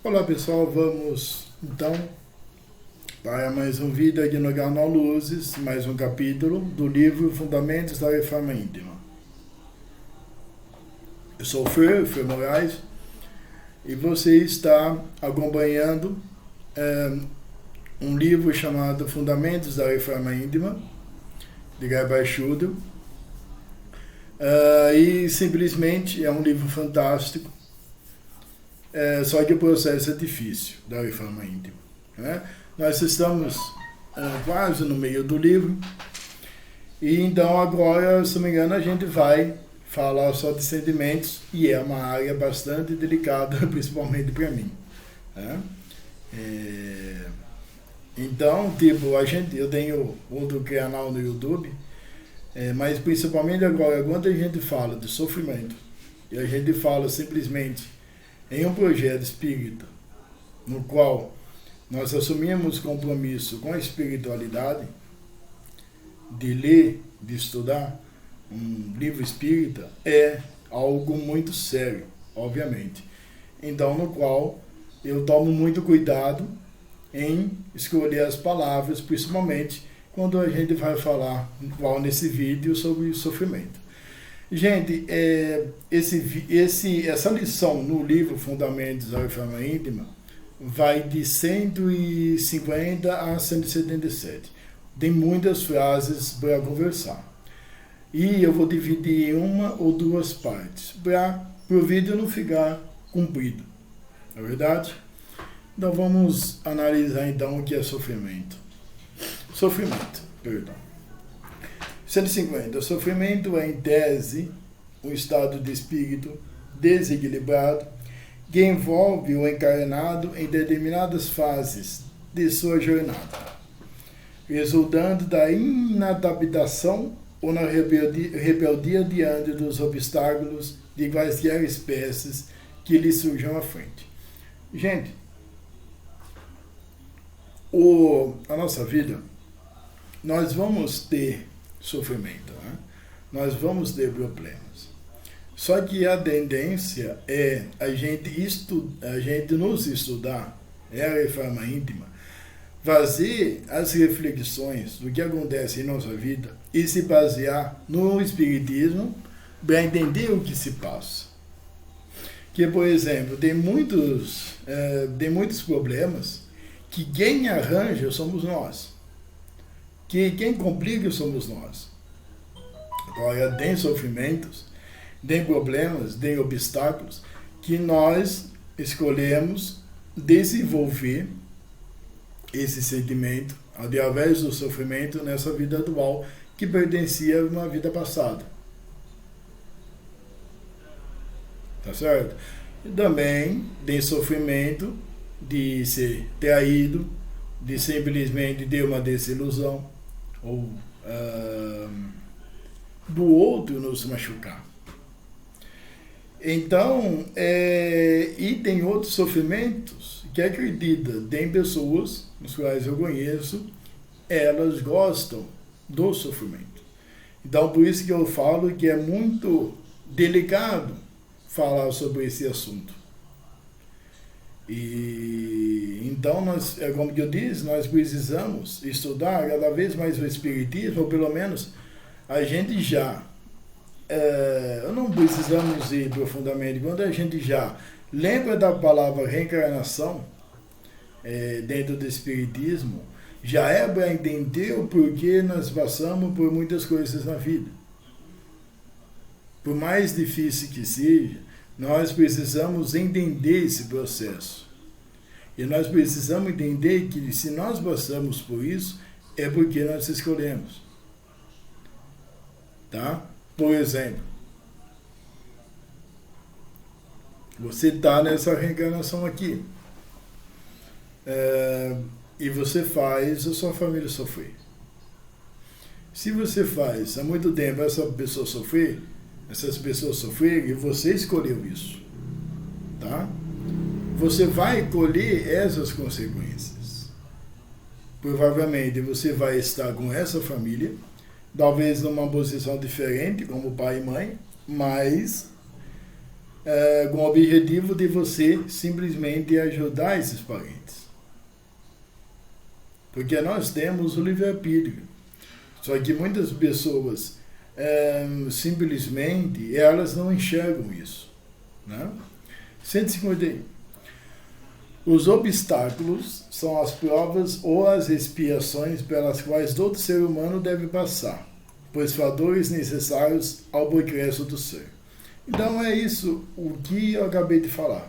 Olá pessoal, vamos então para mais um vídeo aqui no canal Luzes, mais um capítulo do livro Fundamentos da Reforma Íntima. Eu sou o Fer Moraes, e você está acompanhando um livro chamado Fundamentos da Reforma Íntima, de Rabbi Schuder. E simplesmente é um livro fantástico, só que o processo é difícil da reforma íntima, né? Nós estamos quase no meio do livro, e então agora, se não me engano, a gente vai falar só de sentimentos, e é uma área bastante delicada, principalmente para mim, né? Então, eu tenho outro canal no YouTube, mas principalmente agora, quando a gente fala de sofrimento, e a gente fala simplesmente em um projeto espírita, no qual nós assumimos compromisso com a espiritualidade, de ler, de estudar um livro espírita, é algo muito sério, obviamente. Então, no qual eu tomo muito cuidado em escolher as palavras, principalmente quando a gente vai falar, igual nesse vídeo, sobre sofrimento. Gente, essa lição no livro Fundamentos da Reforma Íntima vai de 150 a 177. Tem muitas frases para conversar. E eu vou dividir em uma ou duas partes, para o vídeo não ficar comprido. Não é verdade? Então vamos analisar então o que é sofrimento. Sofrimento, perdão. 150. O sofrimento é, em tese, um estado de espírito desequilibrado que envolve o encarnado em determinadas fases de sua jornada, resultando da inadaptação ou na rebeldia diante dos obstáculos de quaisquer espécies que lhe surjam à frente. Gente, a nossa vida, nós vamos ter sofrimento, né? Nós vamos ter problemas. Só que a tendência é a gente nos estudar, a reforma íntima, fazer as reflexões do que acontece em nossa vida e se basear no espiritismo para entender o que se passa. Que, por exemplo, tem muitos problemas que quem arranja somos nós. Que quem complica somos nós. Agora, tem sofrimentos, tem problemas, tem obstáculos que nós escolhemos desenvolver esse sentimento através do sofrimento nessa vida atual que pertencia a uma vida passada. Tá certo? E também tem sofrimento de ser traído, de simplesmente ter uma desilusão, ou do outro nos machucar. Então, e tem outros sofrimentos que acredita, tem pessoas, nos quais eu conheço, elas gostam do sofrimento. Então, por isso que eu falo que é muito delicado falar sobre esse assunto. E então, como eu disse, nós precisamos estudar cada vez mais o espiritismo, ou pelo menos a gente já, não precisamos ir profundamente, quando a gente já lembra da palavra reencarnação, dentro do espiritismo, já é para entender o porquê nós passamos por muitas coisas na vida. Por mais difícil que seja, nós precisamos entender esse processo. E nós precisamos entender que se nós passamos por isso, é porque nós escolhemos. Tá? Por exemplo, você está nessa reencarnação aqui. E você faz a sua família sofrer. Se você faz há muito tempo essas pessoas sofrerem, você escolheu isso. Tá? Você vai colher essas consequências. Provavelmente você vai estar com essa família, talvez numa posição diferente, como pai e mãe, mas com o objetivo de você simplesmente ajudar esses parentes. Porque nós temos o livre-arbítrio. Só que muitas pessoas simplesmente elas não enxergam isso. Né? 151. Os obstáculos são as provas ou as expiações pelas quais todo ser humano deve passar, pois fatores necessários ao progresso do ser. Então é isso o que eu acabei de falar.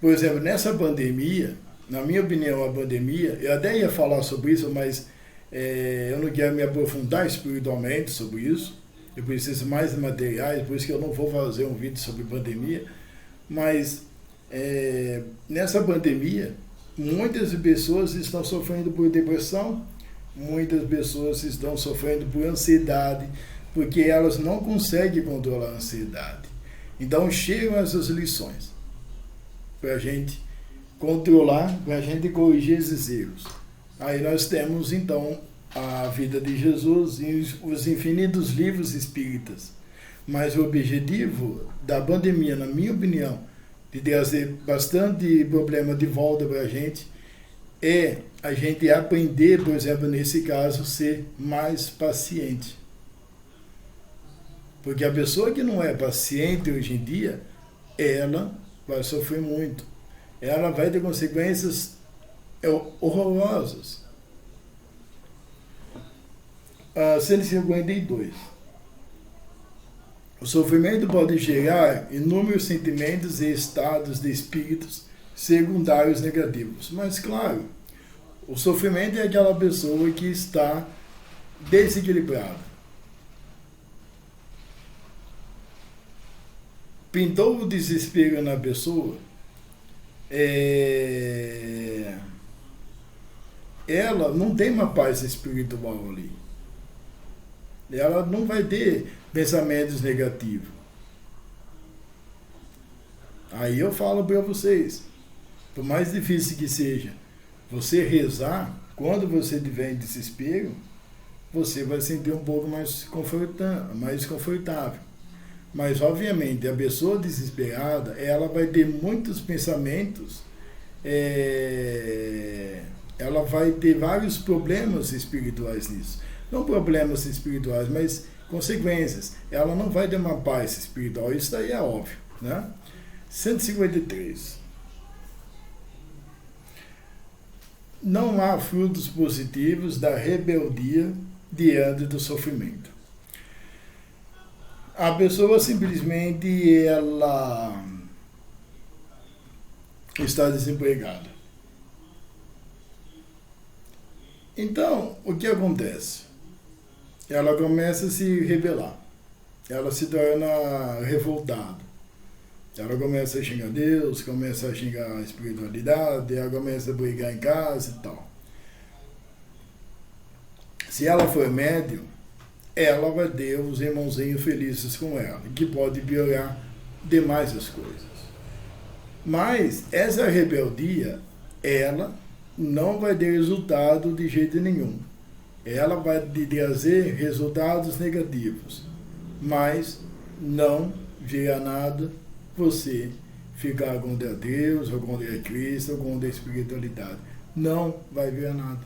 Por exemplo, nessa pandemia, na minha opinião, a pandemia, eu até ia falar sobre isso, mas eu não quero me aprofundar espiritualmente sobre isso. Eu preciso mais de materiais, por isso que eu não vou fazer um vídeo sobre pandemia. Mas nessa pandemia, muitas pessoas estão sofrendo por depressão, muitas pessoas estão sofrendo por ansiedade, porque elas não conseguem controlar a ansiedade. Então chegam essas lições para a gente controlar, para a gente corrigir esses erros. Aí nós temos então a vida de Jesus e os infinitos livros espíritas. Mas o objetivo da pandemia, na minha opinião, de trazer bastante problema de volta para a gente, é a gente aprender, por exemplo, nesse caso, ser mais paciente. Porque a pessoa que não é paciente hoje em dia, ela vai sofrer muito. Ela vai ter consequências horrorosas. 152. O sofrimento pode gerar inúmeros sentimentos e estados de espíritos secundários negativos. Mas, claro, o sofrimento é aquela pessoa que está desequilibrada. Pintou o desespero na pessoa, ela não tem uma paz espiritual ali. Ela não vai ter pensamentos negativos. Aí eu falo para vocês, por mais difícil que seja, você rezar, quando você tiver em desespero, você vai sentir um pouco mais confortável. Mas, obviamente, a pessoa desesperada, ela vai ter muitos pensamentos, ela vai ter vários problemas espirituais nisso. Não problemas espirituais, mas consequências. Ela não vai ter uma paz espiritual, isso daí é óbvio. Né? 153. Não há frutos positivos da rebeldia diante do sofrimento. A pessoa simplesmente ela está desempregada. Então, o que acontece? Ela começa a se rebelar. Ela se torna revoltada. Ela começa a xingar Deus, começa a xingar a espiritualidade, ela começa a brigar em casa e tal. Se ela for médium, ela vai ter os irmãozinhos felizes com ela, que pode piorar demais as coisas. Mas essa rebeldia, ela não vai ter resultado de jeito nenhum. Ela vai trazer resultados negativos, mas não virá nada você ficar contra Deus, ou contra Cristo, ou contra a espiritualidade. Não vai virar nada.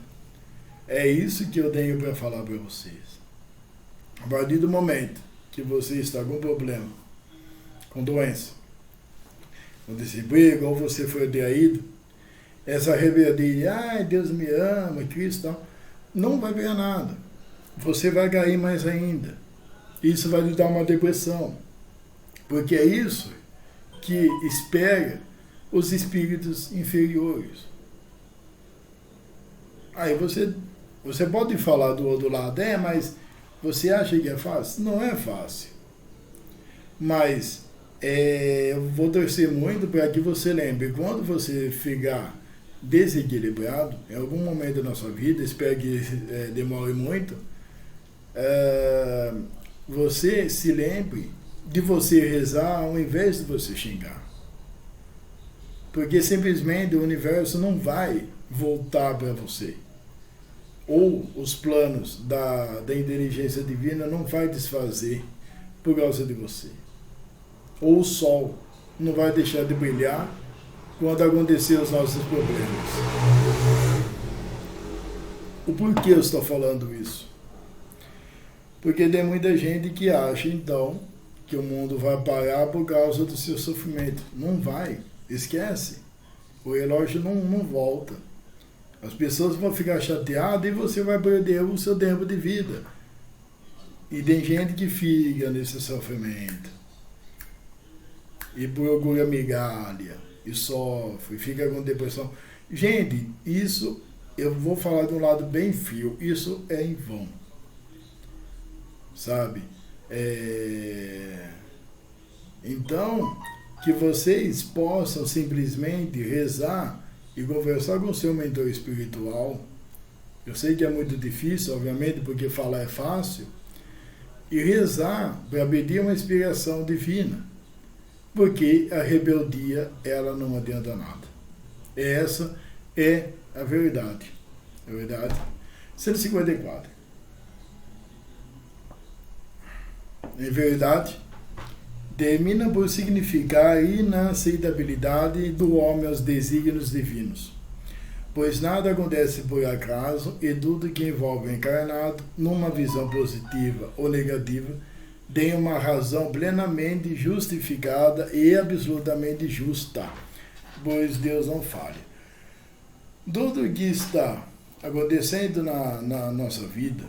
É isso que eu tenho para falar para vocês. A partir do momento que você está com problema, com doença, com desemprego, ou você foi traído, essa rebeldia, ai, Deus me ama, Cristo, tal, não vai ganhar nada. Você vai cair mais ainda. Isso vai lhe dar uma depressão. Porque é isso que espera os espíritos inferiores. Aí você pode falar do outro lado, mas você acha que é fácil? Não é fácil. Mas eu vou torcer muito para que você lembre, quando você ficar desequilibrado, em algum momento da sua vida, espero que demore muito, você se lembre de você rezar ao invés de você xingar. Porque simplesmente o universo não vai voltar para você. Ou os planos da inteligência divina não vai desfazer por causa de você. ou o sol não vai deixar de brilhar quando acontecer os nossos problemas. O porquê eu estou falando isso? Porque tem muita gente que acha, então, que o mundo vai parar por causa do seu sofrimento. Não vai. Esquece. O relógio não volta. As pessoas vão ficar chateadas e você vai perder o seu tempo de vida. E tem gente que fica nesse sofrimento. E procura migalha. E sofre. Fica com depressão. Gente, isso, eu vou falar de um lado bem frio. Isso é em vão. Sabe? Então, que vocês possam simplesmente rezar e conversar com o seu mentor espiritual. Eu sei que é muito difícil, obviamente, porque falar é fácil. E rezar para pedir uma inspiração divina. Porque a rebeldia, ela não adianta nada. Essa é a verdade. É verdade? 154. Em verdade, termina por significar a inaceitabilidade do homem aos desígnios divinos. Pois nada acontece por acaso e tudo que envolve o encarnado, numa visão positiva ou negativa, tem uma razão plenamente justificada e absolutamente justa, pois Deus não falha. Tudo que está acontecendo na nossa vida,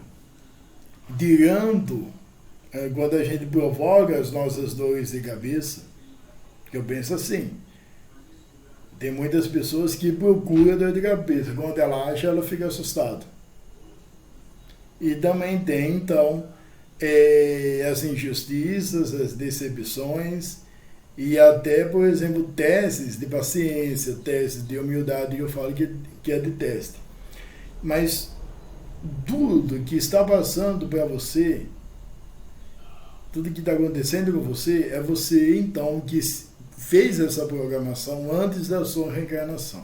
tirando quando a gente provoca as nossas dores de cabeça, eu penso assim, tem muitas pessoas que procuram dor de cabeça, quando ela acha, ela fica assustada. E também tem, então, as injustiças, as decepções, e até, por exemplo, testes de paciência, testes de humildade, eu falo que é de teste. Mas tudo que está passando para você, tudo que está acontecendo com você, é você, então, que fez essa programação antes da sua reencarnação.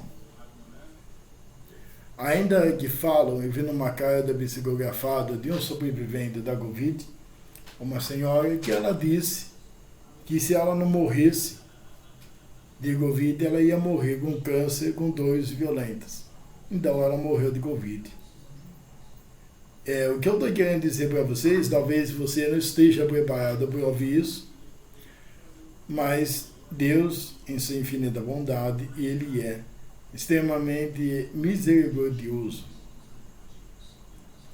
Ainda que falam, eu vi numa carta psicografada de um sobrevivente da Covid, uma senhora, que ela disse que se ela não morresse de Covid, ela ia morrer com câncer, com dores violentas. Então ela morreu de Covid. O que eu estou querendo dizer para vocês, talvez você não esteja preparado para ouvir isso, mas Deus, em sua infinita bondade, Ele é extremamente misericordioso.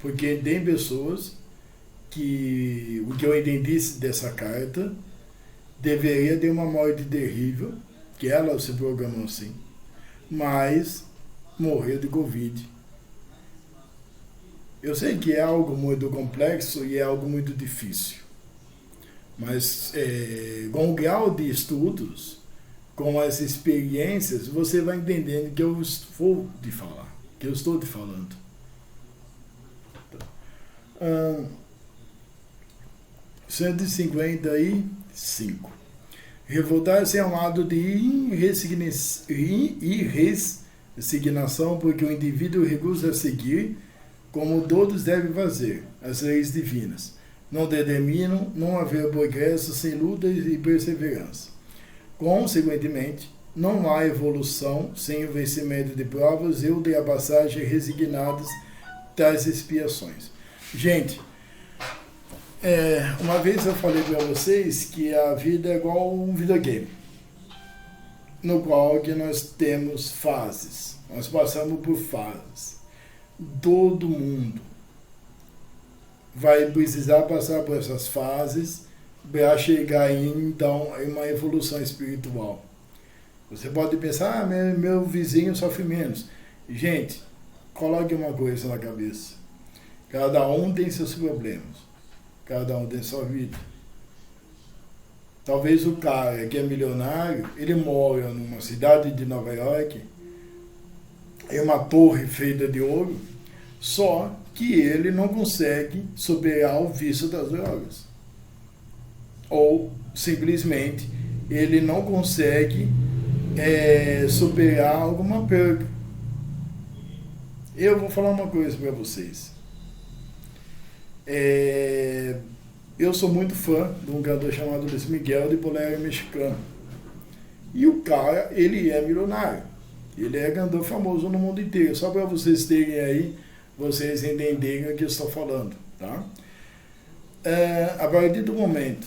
Porque tem pessoas que, o que eu entendi dessa carta, deveria ter uma morte terrível, que ela se programou assim, mas morreu de Covid. Eu sei que é algo muito complexo e é algo muito difícil, mas com o grau de estudos, com as experiências, você vai entendendo que eu vou te falar, que eu estou te falando. 155. Revoltar-se é um ato de irresignação, porque o indivíduo recusa seguir, como todos devem fazer, as leis divinas. Não determinam não haver progresso sem luta e perseverança. Consequentemente, não há evolução sem o vencimento de provas e ultrapassagem resignadas das expiações. Gente, uma vez eu falei para vocês que a vida é igual um videogame, no qual que nós temos fases, nós passamos por fases. Todo mundo vai precisar passar por essas fases para chegar então em uma evolução espiritual. Você pode pensar, meu vizinho sofre menos. Gente, coloque uma coisa na cabeça. Cada um tem seus problemas. Cada um tem sua vida. Talvez o cara que é milionário, ele mora numa cidade de Nova York, em uma torre feita de ouro, só que ele não consegue superar o vício das drogas. Ou, simplesmente, ele não consegue superar alguma perda. Eu vou falar uma coisa para vocês. eu sou muito fã de um cantor chamado Luiz Miguel, de bolero mexicano. E o cara, ele é milionário. Ele é cantor famoso no mundo inteiro. Só para vocês terem aí, vocês entenderem o que eu estou falando, tá? A partir do momento,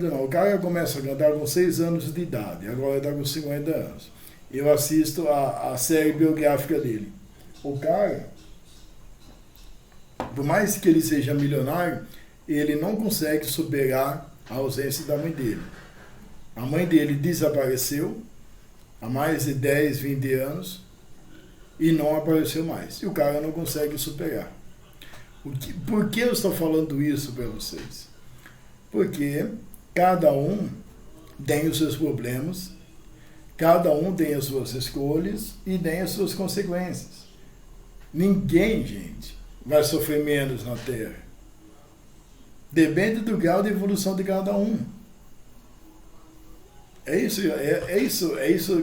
não, o cara começa a cantar com 6 anos de idade, agora está com 50 anos. Eu assisto a série biográfica dele. O cara, por mais que ele seja milionário, ele não consegue superar a ausência da mãe dele. A mãe dele desapareceu há mais de 10, 20 anos e não apareceu mais. E o cara não consegue superar. Por que eu estou falando isso para vocês? Porque cada um tem os seus problemas, cada um tem as suas escolhas e tem as suas consequências. Ninguém, gente, vai sofrer menos na Terra. Depende do grau de evolução de cada um. É isso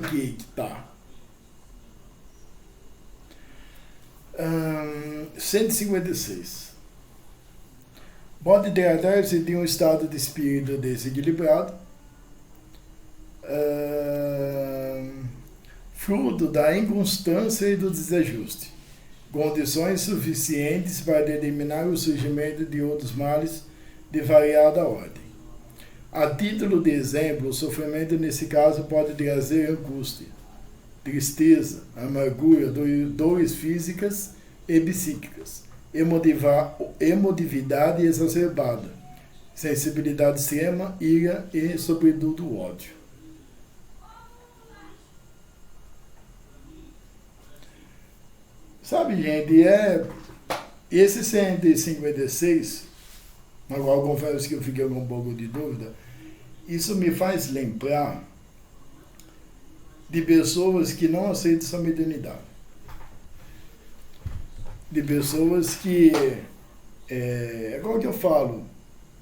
que está. 156. Pode tratar-se de um estado de espírito desequilibrado, fruto da inconstância e do desajuste, condições suficientes para determinar o surgimento de outros males de variada ordem. A título de exemplo, o sofrimento nesse caso pode trazer angústia, tristeza, amargura, dores físicas e psíquicas, emotividade exacerbada, sensibilidade extrema, ira e, sobretudo, ódio. Sabe, gente, esse 156, agora eu confesso que eu fiquei com um pouco de dúvida, isso me faz lembrar de pessoas que não aceitam sua mediunidade. De pessoas que, igual que eu falo,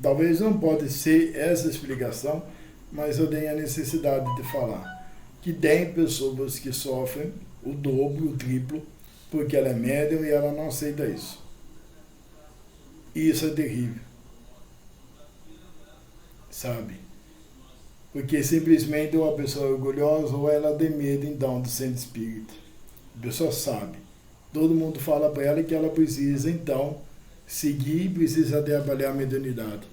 talvez não pode ser essa explicação, mas eu tenho a necessidade de falar que tem pessoas que sofrem o dobro, o triplo, porque ela é médium e ela não aceita isso. E isso é terrível. Sabe? Porque simplesmente ou a pessoa é orgulhosa ou ela tem medo, então, do centro espírita. A pessoa sabe. Todo mundo fala para ela que ela precisa, então, seguir, precisa trabalhar a mediunidade.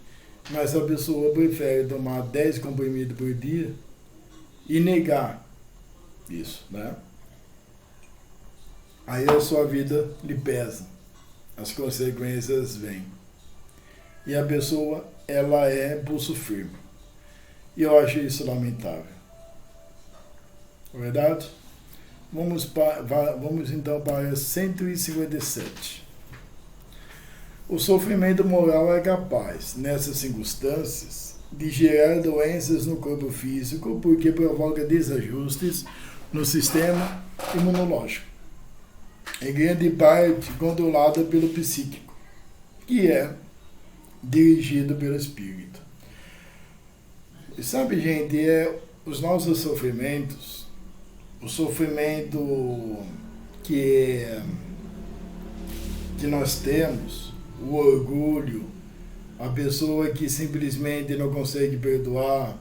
Mas a pessoa prefere tomar 10 comprimidos por dia e negar isso, né? Aí a sua vida lhe pesa. As consequências vêm. E a pessoa, ela é pulso firme. E eu acho isso lamentável. Verdade? Vamos então para 157. O sofrimento moral é capaz, nessas circunstâncias, de gerar doenças no corpo físico porque provoca desajustes no sistema imunológico, em grande parte controlada pelo psíquico, que é dirigido pelo espírito. E sabe, gente, os nossos sofrimentos, o sofrimento que nós temos, o orgulho, a pessoa que simplesmente não consegue perdoar,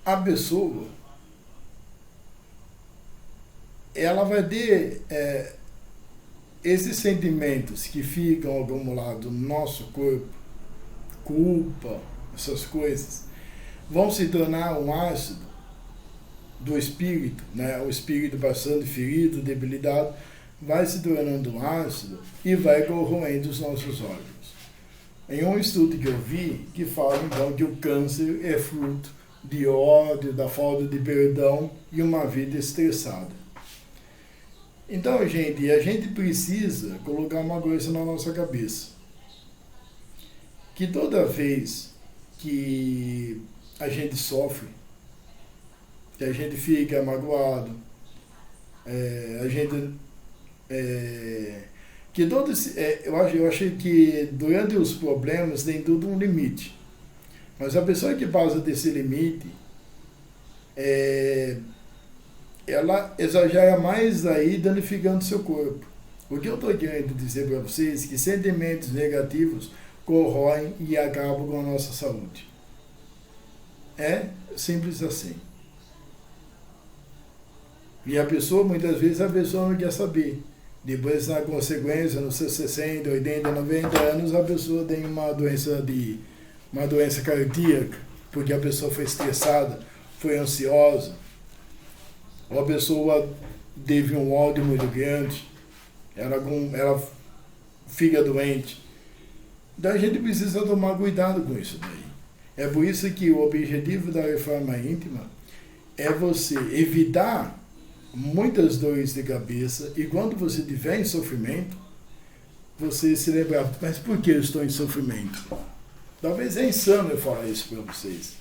a pessoa, ela vai ter esses sentimentos que ficam acumulados no nosso corpo, culpa, essas coisas, vão se tornar um ácido do espírito, né? O espírito passando ferido, debilitado, vai se tornando um ácido e vai corroendo os nossos órgãos. Em um estudo que eu vi, que fala então que o câncer é fruto de ódio, da falta de perdão e uma vida estressada. Então, gente, a gente precisa colocar uma coisa na nossa cabeça. Que toda vez que a gente sofre, que a gente fica magoado, que todo eu achei que durante os problemas tem tudo um limite. Mas a pessoa que passa desse limite, ela exagera mais aí, danificando seu corpo. O que eu estou querendo dizer para vocês é que sentimentos negativos corroem e acabam com a nossa saúde. É simples assim. E a pessoa, muitas vezes, a pessoa não quer saber. Depois, na consequência, nos seus 60, 80, 90 anos, a pessoa tem uma doença cardíaca, porque a pessoa foi estressada, foi ansiosa, ou a pessoa teve um ódio muito grande, ela fica doente. Então a gente precisa tomar cuidado com isso daí. É por isso que o objetivo da reforma íntima é você evitar muitas dores de cabeça, e quando você estiver em sofrimento, você se lembrar, mas por que eu estou em sofrimento? Talvez é insano eu falar isso para vocês,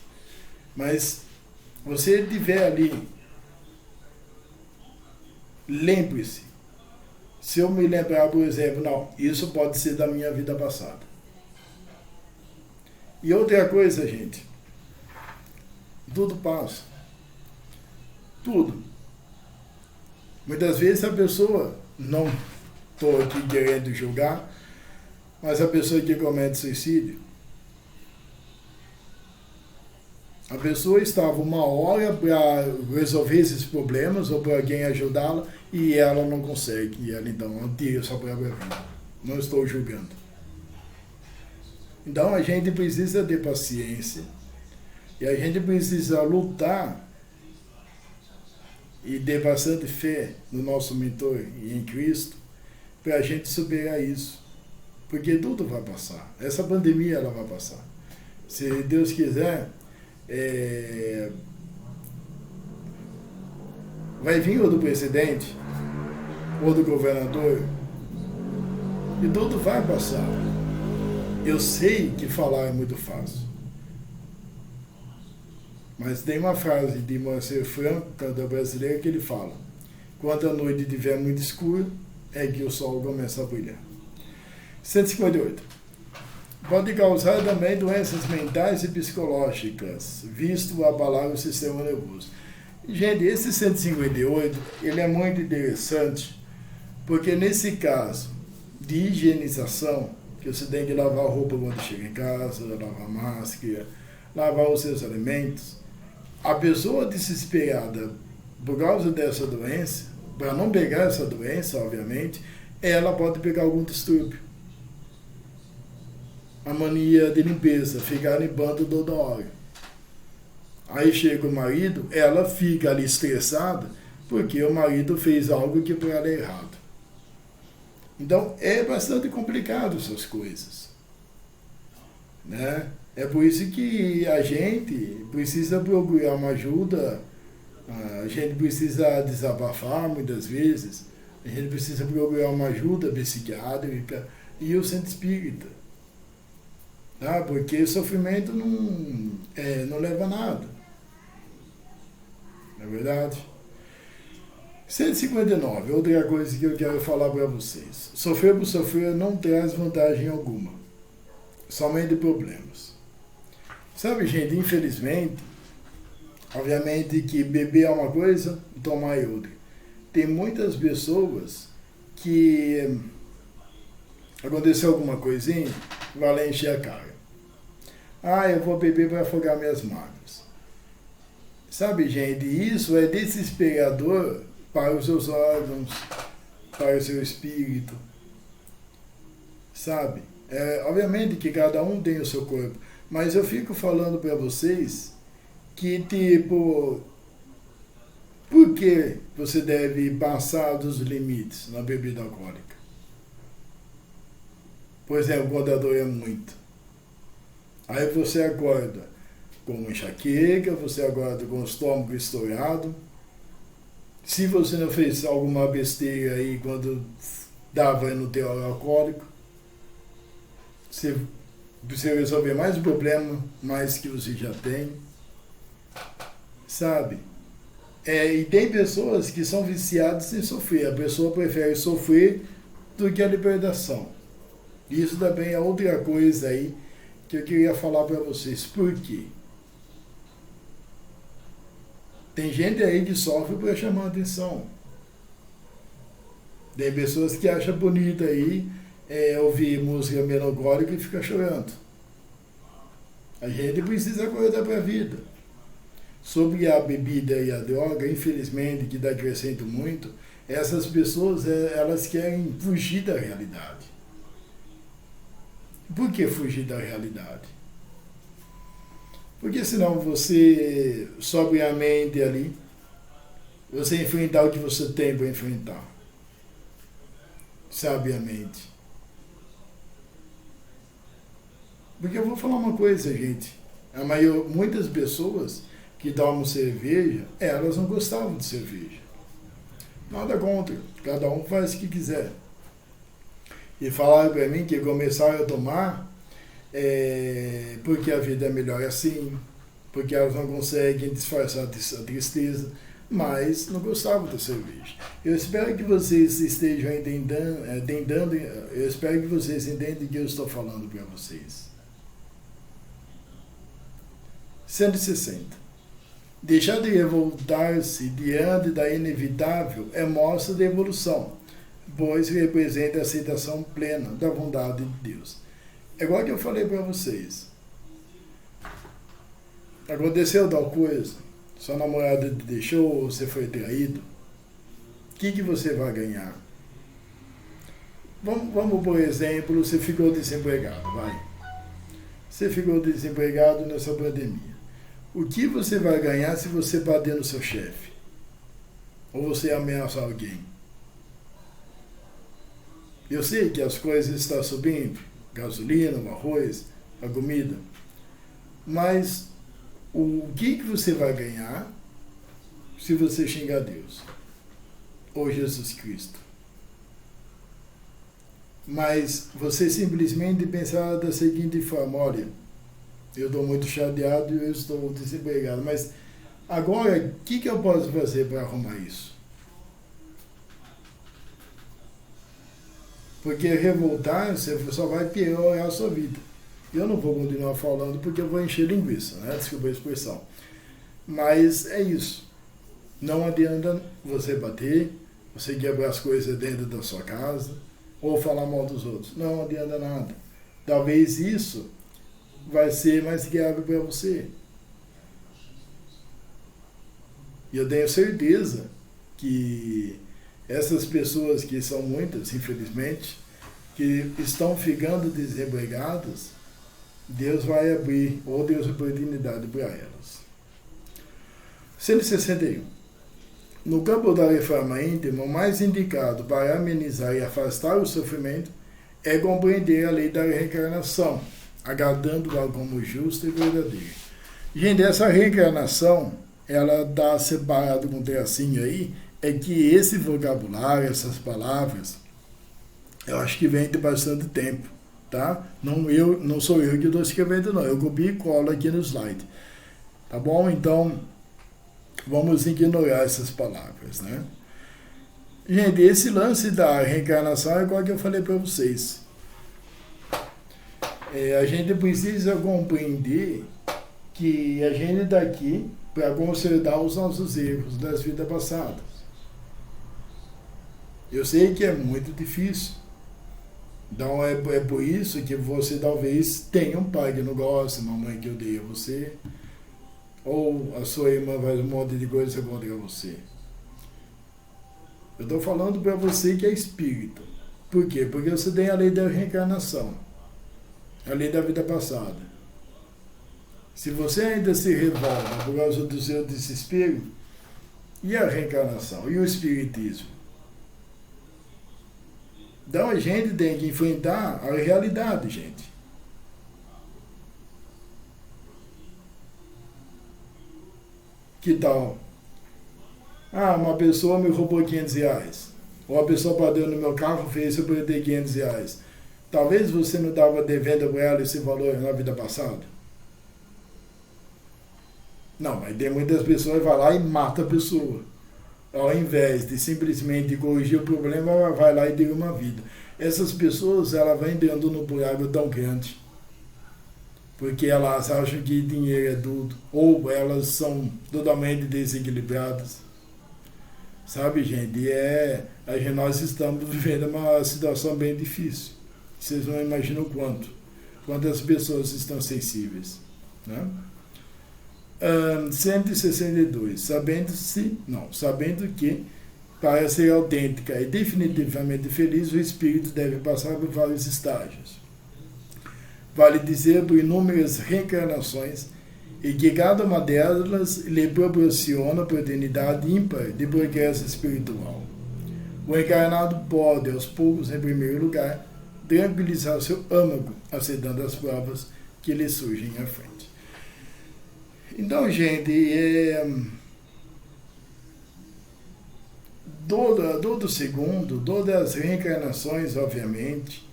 mas você estiver ali, lembre-se, se eu me lembrar, por exemplo, não, isso pode ser da minha vida passada. E outra coisa, gente, tudo passa. Tudo. Muitas vezes a pessoa, não estou aqui querendo julgar, mas a pessoa que comete suicídio, a pessoa estava uma hora para resolver esses problemas ou para alguém ajudá-la e ela não consegue. E ela então tira sua própria vida. Não estou julgando. Então a gente precisa ter paciência e a gente precisa lutar e ter bastante fé no nosso mentor e em Cristo para a gente superar isso. Porque tudo vai passar. Essa pandemia ela vai passar. Se Deus quiser, vai vir ou do presidente ou do governador e tudo vai passar. Eu sei que falar é muito fácil, mas tem uma frase de Moacir Franco, cantor brasileiro, que ele fala: quando a noite estiver muito escura, é que o sol começa a brilhar. 158. Pode causar também doenças mentais e psicológicas, visto abalar o sistema nervoso. Gente, esse 158, ele é muito interessante, porque nesse caso de higienização, que você tem que lavar a roupa quando chega em casa, lavar a máscara, lavar os seus alimentos, a pessoa desesperada por causa dessa doença, para não pegar essa doença, obviamente, ela pode pegar algum distúrbio. A mania de limpeza, ficar limpando toda hora. Aí chega o marido, ela fica ali estressada, porque o marido fez algo que para ela é errado. Então, é bastante complicado essas coisas, né? É por isso que a gente precisa procurar uma ajuda, a gente precisa desabafar muitas vezes, a gente precisa procurar uma ajuda psiquiátrica e o centro espírita, tá? Porque sofrimento não leva a nada, não é verdade? 159, outra coisa que eu quero falar para vocês. Sofrer por sofrer não traz vantagem alguma, somente problemas. Sabe, gente, infelizmente, obviamente que beber é uma coisa, tomar é outra. Tem muitas pessoas que aconteceu alguma coisinha, vai lá encher a cara. Ah, eu vou beber para afogar minhas mágoas. Sabe, gente, isso é desesperador para os seus órgãos, para o seu espírito, sabe? Obviamente que cada um tem o seu corpo, mas eu fico falando para vocês que, tipo, por que você deve passar dos limites na bebida alcoólica? Por exemplo, quando a dor é muito. Aí você acorda com uma enxaqueca, você acorda com o estômago estourado. Se você não fez alguma besteira aí quando dava no teor alcoólico, você resolver mais um problema, mais que você já tem, sabe? E tem pessoas que são viciadas em sofrer. A pessoa prefere sofrer do que a libertação. Isso também é outra coisa aí que eu queria falar para vocês. Por quê? Tem gente aí que sofre para chamar a atenção. Tem pessoas que acham bonito aí ouvir música melancólica e ficar chorando. A gente precisa acordar para a vida. Sobre a bebida e a droga, infelizmente, que está crescendo muito, essas pessoas, elas querem fugir da realidade. Por que fugir da realidade? Porque senão você, sobriamente ali, você enfrentar o que você tem para enfrentar. Sabiamente. Porque eu vou falar uma coisa, gente. Muitas pessoas que tomam cerveja, elas não gostavam de cerveja. Nada contra. Cada um faz o que quiser. E falaram para mim que começaram a tomar porque a vida é melhor assim, porque elas não conseguem disfarçar a tristeza, mas não gostavam da cerveja. Eu espero que vocês estejam entendendo, eu espero que vocês entendam o que eu estou falando para vocês. 160. Deixar de revoltar-se diante da inevitável é mostra de evolução, pois representa a aceitação plena da vontade de Deus. É igual que eu falei para vocês. Aconteceu tal coisa, sua namorada te deixou, você foi traído. O que você vai ganhar? Vamos, por exemplo, você ficou desempregado, vai. Você ficou desempregado nessa pandemia. O que você vai ganhar se você bater no seu chefe? Ou você ameaçar alguém? Eu sei que as coisas estão subindo, gasolina, o arroz, a comida, mas o que você vai ganhar se você xingar Deus ou Jesus Cristo? Mas você simplesmente pensar da seguinte forma: olha, eu estou muito chateado e eu estou desempregado, mas agora o que eu posso fazer para arrumar isso? Porque revoltar-se só vai piorar a sua vida. Eu não vou continuar falando porque eu vou encher linguiça, né? Desculpa a expressão. Mas é isso. Não adianta você bater, você quebrar as coisas dentro da sua casa, ou falar mal dos outros. Não adianta nada. Talvez isso vai ser mais grave para você. E eu tenho certeza que essas pessoas, que são muitas, infelizmente, que estão ficando desempregadas, Deus vai abrir outras oportunidades para elas. 161. No campo da reforma íntima, o mais indicado para amenizar e afastar o sofrimento é compreender a lei da reencarnação, agradando-a como justa e verdadeira. Gente, essa reencarnação, ela está separada com um tracinho aí, é que esse vocabulário, essas palavras, eu acho que vem de bastante tempo, tá? Não sou eu que estou escrevendo, não. Eu copio e colo aqui no slide. Tá bom? Então, vamos ignorar essas palavras, né? Gente, esse lance da reencarnação é igual que eu falei para vocês. A gente precisa compreender que a gente está aqui para consertar os nossos erros das vidas passadas. Eu sei que é muito difícil. Então é por isso que você talvez tenha um pai que não gosta, uma mãe que odeia você, ou a sua irmã faz um monte de coisa contra você. Eu estou falando para você que é espírito. Por quê? Porque você tem a lei da reencarnação, a lei da vida passada. Se você ainda se revolta por causa do seu desespero, e a reencarnação? E o espiritismo? Então a gente tem que enfrentar a realidade, gente. Que tal? Uma pessoa me roubou R$500. Ou uma pessoa bateu no meu carro e fez eu perder R$500. Talvez você não estava devendo para ela esse valor na vida passada. Não, mas tem muitas pessoas que vão lá e matam a pessoa. Ao invés de simplesmente corrigir o problema, ela vai lá e deu uma vida. Essas pessoas, elas vão entrando no buraco tão grande, porque elas acham que dinheiro é tudo, ou elas são totalmente desequilibradas. Sabe, gente? Nós estamos vivendo uma situação bem difícil. Vocês não imaginam quantas pessoas estão sensíveis, né? 162. Sabendo que, para ser autêntica e definitivamente feliz, o espírito deve passar por vários estágios. Vale dizer por inúmeras reencarnações, e que cada uma delas lhe proporciona oportunidade ímpar de progresso espiritual. O encarnado pode, aos poucos, em primeiro lugar, tranquilizar seu âmago, aceitando as provas que lhe surgem à frente. Então, gente, todo segundo, todas as reencarnações, obviamente,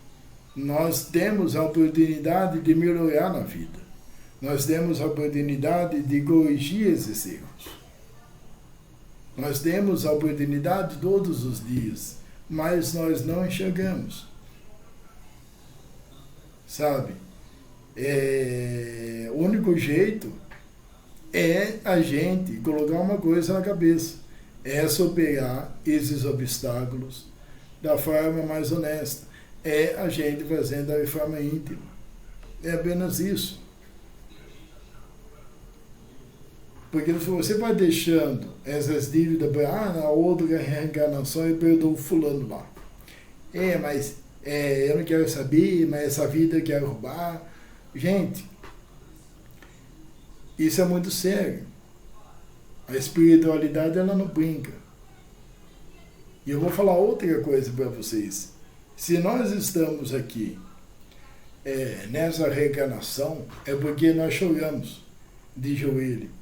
nós temos a oportunidade de melhorar na vida. Nós temos a oportunidade de corrigir esses erros. Nós temos a oportunidade todos os dias, mas nós não enxergamos. Sabe? O único jeito é a gente colocar uma coisa na cabeça. É superar esses obstáculos da forma mais honesta. É a gente fazendo da forma íntima. É apenas isso. Porque se você vai deixando essas dívidas para na outra reencarnação eu perdoo fulano lá. Mas eu não quero saber, mas essa vida eu quero roubar. Gente, isso é muito sério. A espiritualidade, ela não brinca. E eu vou falar outra coisa para vocês. Se nós estamos aqui nessa reencarnação, é porque nós choramos de joelho,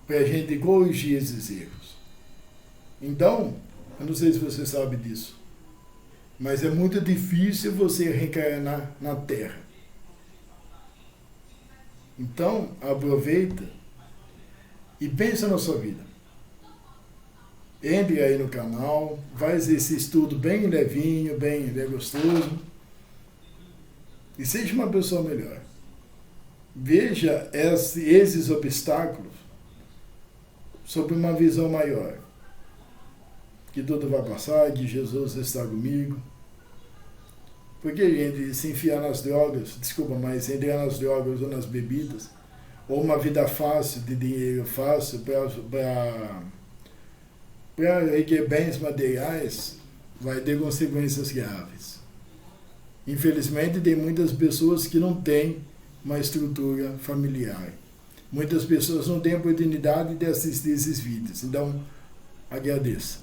para a gente corrigir esses erros. Então, eu não sei se você sabe disso, mas é muito difícil você reencarnar na Terra. Então, aproveita e pensa na sua vida. Entre aí no canal, faz esse estudo bem levinho, bem gostoso, e seja uma pessoa melhor. Veja esses obstáculos sob uma visão maior, que tudo vai passar, que Jesus está comigo. Porque, gente, se enfiar nas drogas, mas entrar nas drogas ou nas bebidas, ou uma vida fácil, de dinheiro fácil, para requerer bens materiais, vai ter consequências graves. Infelizmente, tem muitas pessoas que não têm uma estrutura familiar. Muitas pessoas não têm a oportunidade de assistir esses vídeos. Então, agradeça.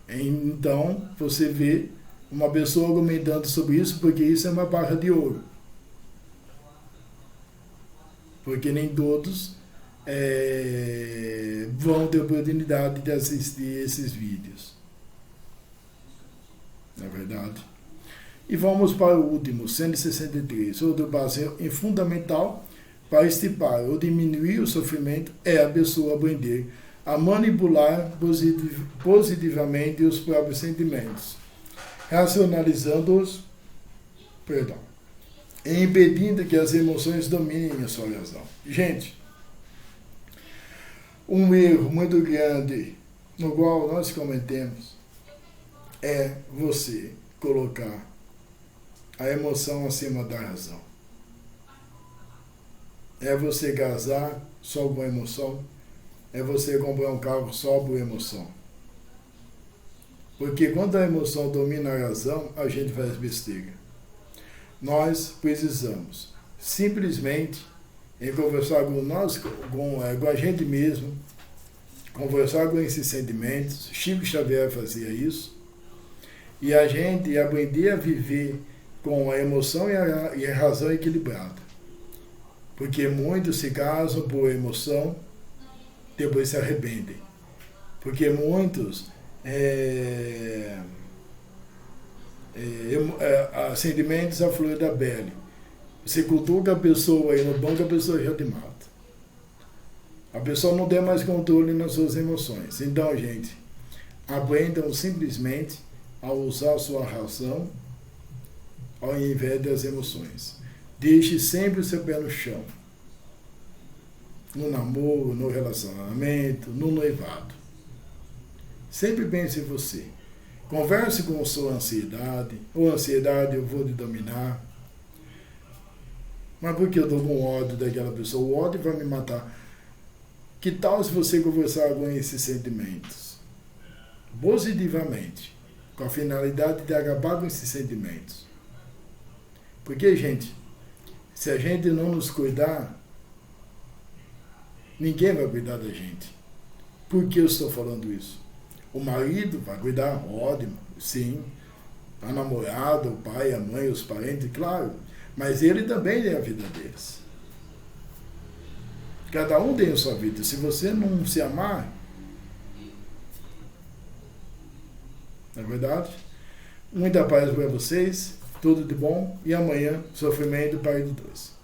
Então, você vê uma pessoa argumentando sobre isso, porque isso é uma barra de ouro. Porque nem todos vão ter a oportunidade de assistir esses vídeos. Não é verdade? E vamos para o último, 163. Outro base fundamental para estipar ou diminuir o sofrimento é a pessoa aprender a manipular positivamente os próprios sentimentos, racionalizando-os, e impedindo que as emoções dominem a sua razão. Gente, um erro muito grande no qual nós cometemos é você colocar a emoção acima da razão. É você casar só com emoção. É você comprar um carro só por emoção. Porque quando a emoção domina a razão, a gente faz besteira. Nós precisamos simplesmente conversar com a gente mesmo, conversar com esses sentimentos. Chico Xavier fazia isso. E a gente aprender a viver com a emoção e a razão equilibrada. Porque muitos se casam por emoção, depois se arrependem. Porque muitos sentimentos à flor da pele. Você cutuca a pessoa aí no banco, a pessoa já te mata. A pessoa não tem mais controle nas suas emoções. Então, gente, aprendam simplesmente a usar a sua razão ao invés das emoções. Deixe sempre o seu pé no chão. no namoro, no relacionamento, no noivado. Sempre pense em você. Converse com sua ansiedade. Ou ansiedade, eu vou lhe dominar. Mas por que eu estou com ódio daquela pessoa? O ódio vai me matar. Que tal se você conversar com esses sentimentos? Positivamente. Com a finalidade de acabar com esses sentimentos. Porque, gente, se a gente não nos cuidar, ninguém vai cuidar da gente. Por que eu estou falando isso? O marido vai cuidar, ótimo, sim. A namorada, o pai, a mãe, os parentes, claro. Mas ele também tem a vida deles. Cada um tem a sua vida. Se você não se amar, não é verdade? Muita paz para vocês, tudo de bom. E amanhã, sofrimento para os dois.